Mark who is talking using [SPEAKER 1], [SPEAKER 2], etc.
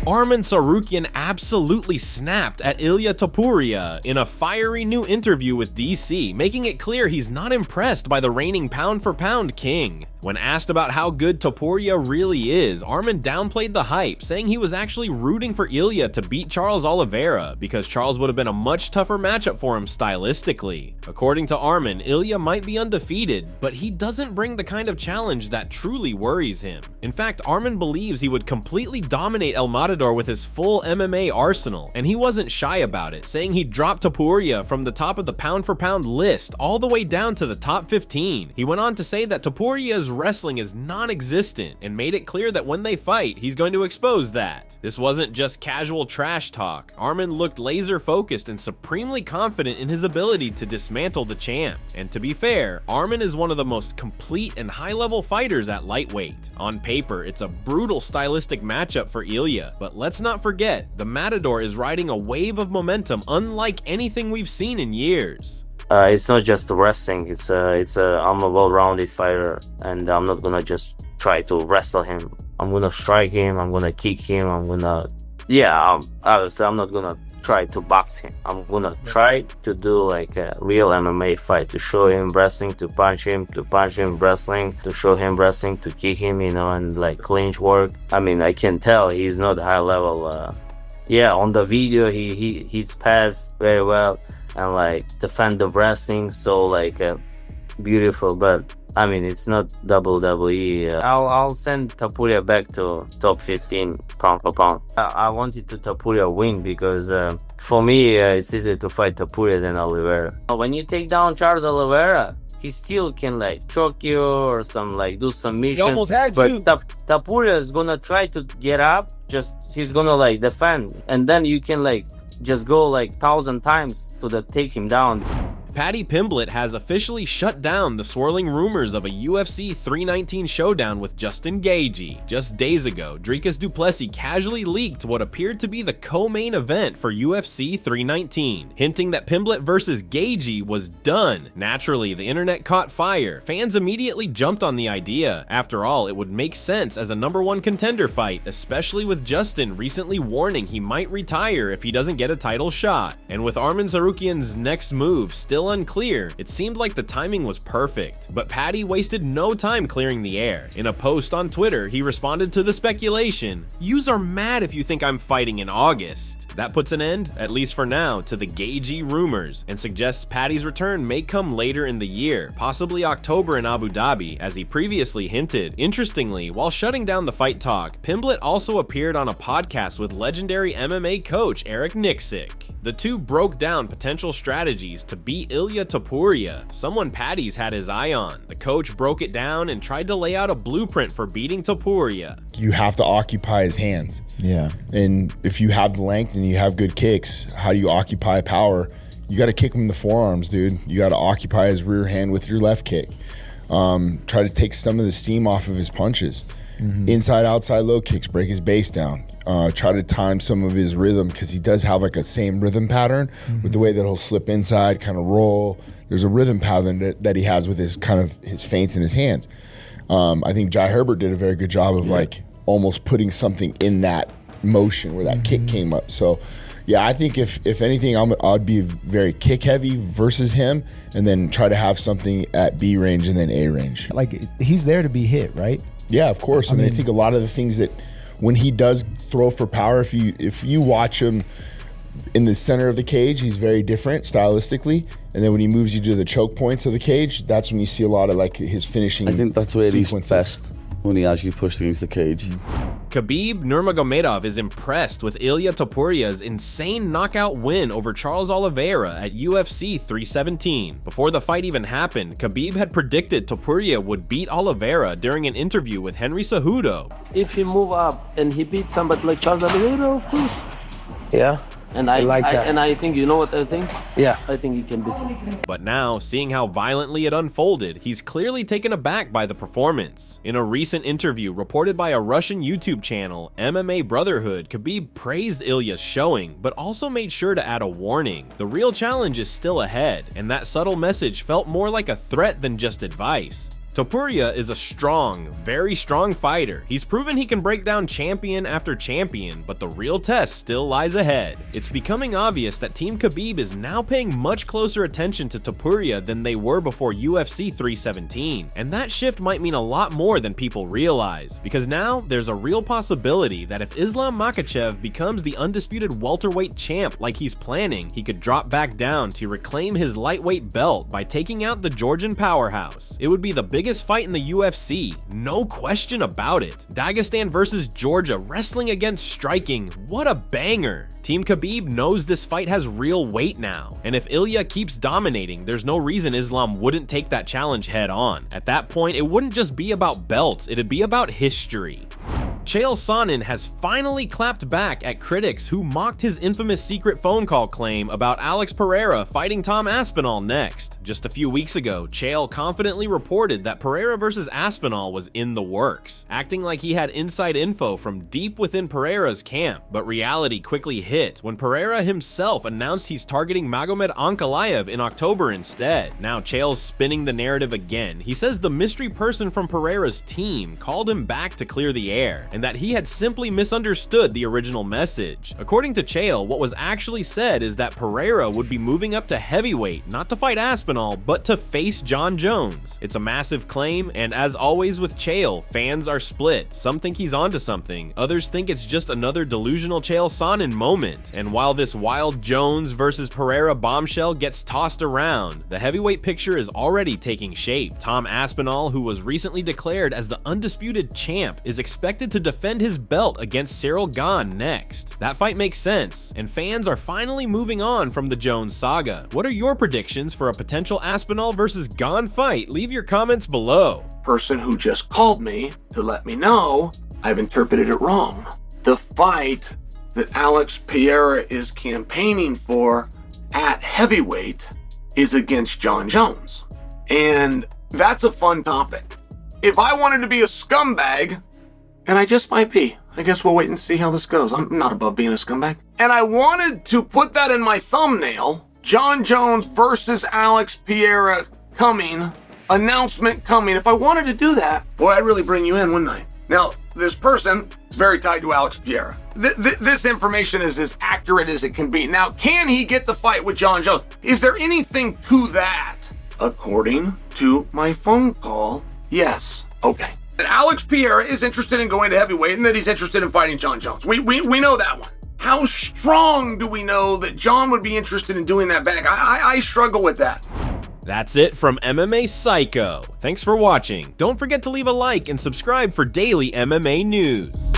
[SPEAKER 1] Arman Tsarukyan absolutely snapped at Ilia Topuria in a fiery new interview with DC, making it clear he's not impressed by the reigning pound-for-pound king. When asked about how good Topuria really is, Arman downplayed the hype, saying he was actually rooting for Ilia to beat Charles Oliveira because Charles would have been a much tougher matchup for him stylistically. According to Arman, Ilia might be undefeated, but he doesn't bring the kind of challenge that truly worries him. In fact, Arman believes he would completely dominate El Matador with his full MMA arsenal, and he wasn't shy about it, saying he'd drop Topuria from the top of the pound-for-pound list all the way down to the top 15. He went on to say that Topuria's wrestling is non-existent and made it clear that when they fight, he's going to expose that. This wasn't just casual trash talk. Arman looked laser focused and supremely confident in his ability to dismantle the champ. And to be fair, Arman is one of the most complete and high-level fighters at lightweight. On paper, it's a brutal stylistic matchup for Ilia, but let's not forget, the Matador is riding a wave of momentum unlike anything we've seen in years.
[SPEAKER 2] It's not just wrestling. I'm a well-rounded fighter, and I'm not gonna just try to wrestle him. I'm gonna strike him. I'm gonna kick him. Obviously, I'm not gonna try to box him. I'm gonna try to do like a real MMA fight, to show him wrestling, to punch him wrestling, to show him wrestling, to kick him, and like clinch work. I mean, I can tell he's not high level. On the video, he hits pads very well and like defend the wrestling so like beautiful, but I mean it's not WWE. I'll send Topuria back to top 15 pound for pound. I wanted to Topuria win because for me it's easier to fight Topuria than Oliveira. When you take down Charles Oliveira, he still can like choke you or do submission.
[SPEAKER 3] He almost had
[SPEAKER 2] but
[SPEAKER 3] you.
[SPEAKER 2] Topuria is gonna try to get up, he's gonna like defend, and then you can like just go like 1,000 times to take him down.
[SPEAKER 1] Paddy Pimblett has officially shut down the swirling rumors of a UFC 319 showdown with Justin Gaethje. Just days ago, Dricus du Plessis casually leaked what appeared to be the co-main event for UFC 319, hinting that Pimblett versus Gaethje was done. Naturally, the internet caught fire. Fans immediately jumped on the idea. After all, it would make sense as a #1 contender fight, especially with Justin recently warning he might retire if he doesn't get a title shot. And with Arman Tsarukyan's next move still unclear, it seemed like the timing was perfect. But Paddy wasted no time clearing the air. In a post on Twitter, he responded to the speculation, "Yous are mad if you think I'm fighting in August." That puts an end, at least for now, to the Gaethje rumors and suggests Paddy's return may come later in the year, possibly October in Abu Dhabi, as he previously hinted. Interestingly, while shutting down the fight talk, Pimblett also appeared on a podcast with legendary MMA coach Eric Nicksick. The two broke down potential strategies to beat Ilia Topuria, someone Paddy's had his eye on. The coach broke it down and tried to lay out a blueprint for beating Topuria.
[SPEAKER 4] You have to occupy his hands.
[SPEAKER 3] Yeah.
[SPEAKER 4] And if you have the length and you have good kicks, how do you occupy power? You got to kick him in the forearms, dude. You got to occupy his rear hand with your left kick. Try to take some of the steam off of his punches. Inside, outside, low kicks, break his base down. Try to time some of his rhythm, because he does have like a same rhythm pattern with the way that he'll slip inside, kind of roll. There's a rhythm pattern that he has with his his feints in his hands. I think Jai Herbert did a very good job of like almost putting something in that motion where that kick came up. So yeah, I think if anything, I'd be very kick heavy versus him, and then try to have something at B range and then A range.
[SPEAKER 3] Like, he's there to be hit, right?
[SPEAKER 4] Yeah, of course. I think a lot of the things that when he does throw for power, if you watch him in the center of the cage, he's very different stylistically. And then when he moves you to the choke points of the cage, that's when you see a lot of like his finishing.
[SPEAKER 5] I think that's where he's
[SPEAKER 4] sequences.
[SPEAKER 5] best, when he actually pushed against the cage.
[SPEAKER 1] Khabib Nurmagomedov is impressed with Ilia Topuria's insane knockout win over Charles Oliveira at UFC 317. Before the fight even happened, Khabib had predicted Topuria would beat Oliveira during an interview with Henry Cejudo.
[SPEAKER 6] If he move up and he beat somebody like Charles Oliveira, of course.
[SPEAKER 2] Yeah.
[SPEAKER 6] And I
[SPEAKER 2] like that.
[SPEAKER 6] And I think, you know what I think?
[SPEAKER 2] Yeah.
[SPEAKER 6] I think he can beat him.
[SPEAKER 1] But now, seeing how violently it unfolded, he's clearly taken aback by the performance. In a recent interview reported by a Russian YouTube channel, MMA Brotherhood, Khabib praised Ilya's showing, but also made sure to add a warning. The real challenge is still ahead, and that subtle message felt more like a threat than just advice. Topuria is a strong, very strong fighter. He's proven he can break down champion after champion, but the real test still lies ahead. It's becoming obvious that Team Khabib is now paying much closer attention to Topuria than they were before UFC 317, and that shift might mean a lot more than people realize, because now there's a real possibility that if Islam Makhachev becomes the undisputed welterweight champ like he's planning, he could drop back down to reclaim his lightweight belt by taking out the Georgian powerhouse. It would be the biggest fight in the UFC, no question about it. Dagestan versus Georgia, wrestling against striking, what a banger. Team Khabib knows this fight has real weight now, and if Ilia keeps dominating, there's no reason Islam wouldn't take that challenge head on. At that point, it wouldn't just be about belts, it'd be about history. Chael Sonnen has finally clapped back at critics who mocked his infamous secret phone call claim about Alex Pereira fighting Tom Aspinall next. Just a few weeks ago, Chael confidently reported that Pereira versus Aspinall was in the works, acting like he had inside info from deep within Pereira's camp, but reality quickly hit when Pereira himself announced he's targeting Magomed Ankalaev in October instead. Now Chael's spinning the narrative again. He says the mystery person from Pereira's team called him back to clear the air, and that he had simply misunderstood the original message. According to Chael, what was actually said is that Pereira would be moving up to heavyweight, not to fight Aspinall, but to face Jon Jones. It's a massive claim, and as always with Chael, fans are split. Some think he's onto something, others think it's just another delusional Chael Sonnen moment. And while this wild Jones versus Pereira bombshell gets tossed around, the heavyweight picture is already taking shape. Tom Aspinall, who was recently declared as the undisputed champ, is expected to defend his belt against Cyril Gane next. That fight makes sense, and fans are finally moving on from the Jones saga. What are your predictions for a potential Aspinall versus Gane fight? Leave your comments below.
[SPEAKER 7] Person who just called me to let me know I've interpreted it wrong. The fight that Alex Pereira is campaigning for at heavyweight is against Jon Jones. And that's a fun topic. If I wanted to be a scumbag, and I just might be, I guess we'll wait and see how this goes. I'm not above being a scumbag. And I wanted to put that in my thumbnail, Jon Jones versus Alex Pereira coming, announcement coming. If I wanted to do that, boy, I'd really bring you in, wouldn't I? Now, this person is very tied to Alex Pereira. This information is as accurate as it can be. Now, can he get the fight with Jon Jones? Is there anything to that? According to my phone call, yes. Okay. That Alex Pereira is interested in going to heavyweight and that he's interested in fighting Jon Jones. We know that one. How strong do we know that Jon would be interested in doing that back? I struggle with that.
[SPEAKER 1] That's it from MMA Psycho. Thanks for watching. Don't forget to leave a like and subscribe for daily MMA news.